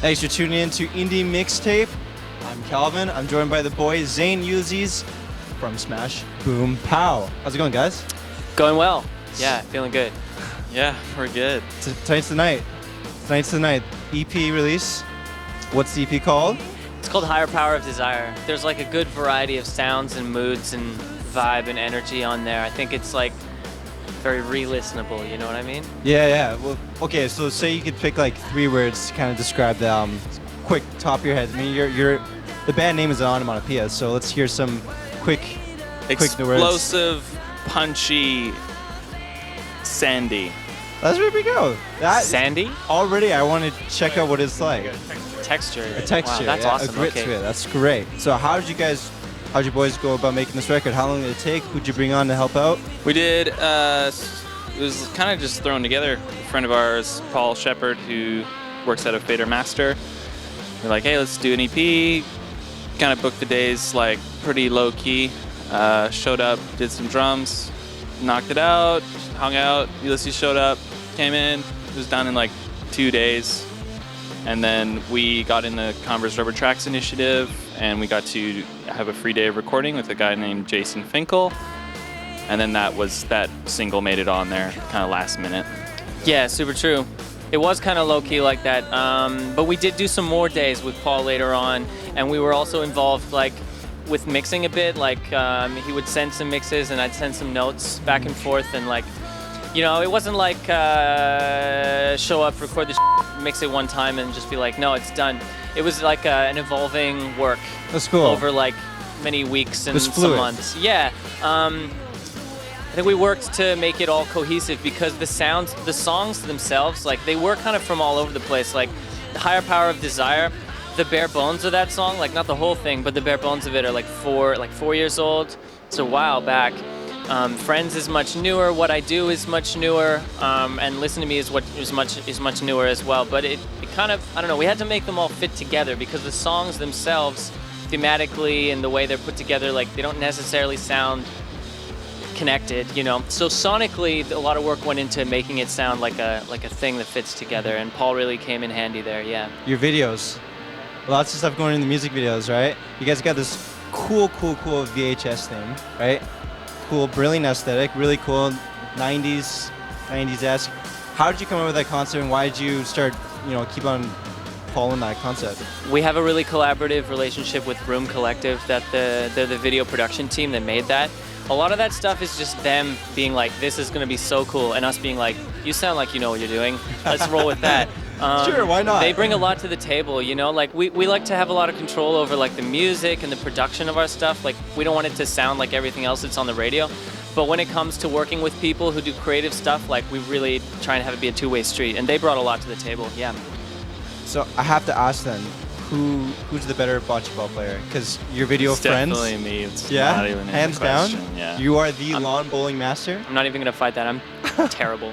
Thanks for tuning in to Indie Mixtape. I'm Calvin. I'm joined by the boys Zane and Ulysses from Smash Boom Pow. How's it going, guys? Going well. Yeah, feeling good. Yeah, we're good. Tonight's the night. Tonight's the night. EP release. What's the EP called? It's called Higher Power of Desire. There's like a good variety of sounds and moods and vibe and energy on there. I think it's like very re-listenable, you know what I mean? Yeah. Well, okay, so say you could pick like 3 words to kind of describe the quick top of your head. I mean, the band name is an onomatopoeia, so let's hear some quick words. Explosive, punchy, sandy. That's where we go. Sandy? Already, I want to check out what it's like. Texture. A texture. Wow, that's yeah, awesome. A grit to it. That's great. So how'd you boys go about making this record? How long did it take? Who'd you bring on to help out? We did, it was kind of just thrown together. A friend of ours, Paul Shepard, who works at a Fader Master. We're like, hey, let's do an EP. Kind of booked the days like pretty low key. Showed up, did some drums, knocked it out, hung out. Ulysses showed up, came in. It was done in like 2 days. And then we got in the Converse Rubber Tracks initiative, and we got to have a free day of recording with a guy named Jason Finkel. And then that single made it on there kind of last minute. Yeah, super true. It was kind of low-key like that, but we did do some more days with Paul later on, and we were also involved like with mixing a bit. Like he would send some mixes, and I'd send some notes back and forth, and like, you know, it wasn't like show up, record the mix it one time, and just be like, no, it's done. It was like an evolving work. That's cool. Over like many weeks and some fluid. months. Yeah. I think we worked to make it all cohesive because the songs themselves, like they were kind of from all over the place. Like the Higher Power of Desire, the bare bones of that song, like not the whole thing, but the bare bones of it are like 4 years old. It's a while back. Friends is much newer. What I Do is much newer, and Listen to Me is much newer as well. But it kind of, I don't know. We had to make them all fit together because the songs themselves, thematically and the way they're put together, like they don't necessarily sound connected, you know. So sonically, a lot of work went into making it sound like a thing that fits together. And Paul really came in handy there. Yeah. Your videos, lots of stuff going in the music videos, right? You guys got this cool VHS thing, right? Cool, brilliant aesthetic, really cool, 90s-esque. How did you come up with that concept, and why did you start, keep on following that concept? We have a really collaborative relationship with Room Collective, that they're the video production team that made that. A lot of that stuff is just them being like, this is going to be so cool, and us being like, you sound like you know what you're doing. Let's roll with that. Sure, why not? They bring a lot to the table, you know? Like, we like to have a lot of control over, like, the music and the production of our stuff. Like, we don't want it to sound like everything else that's on the radio. But when it comes to working with people who do creative stuff, like, we really try and have it be a two-way street. And they brought a lot to the table, yeah. So I have to ask then, who's the better bocce ball player? Because your video It's friends... definitely me. It's yeah? not even Hands a question. down? Yeah. You are the lawn bowling master? I'm not even going to fight that. I'm terrible.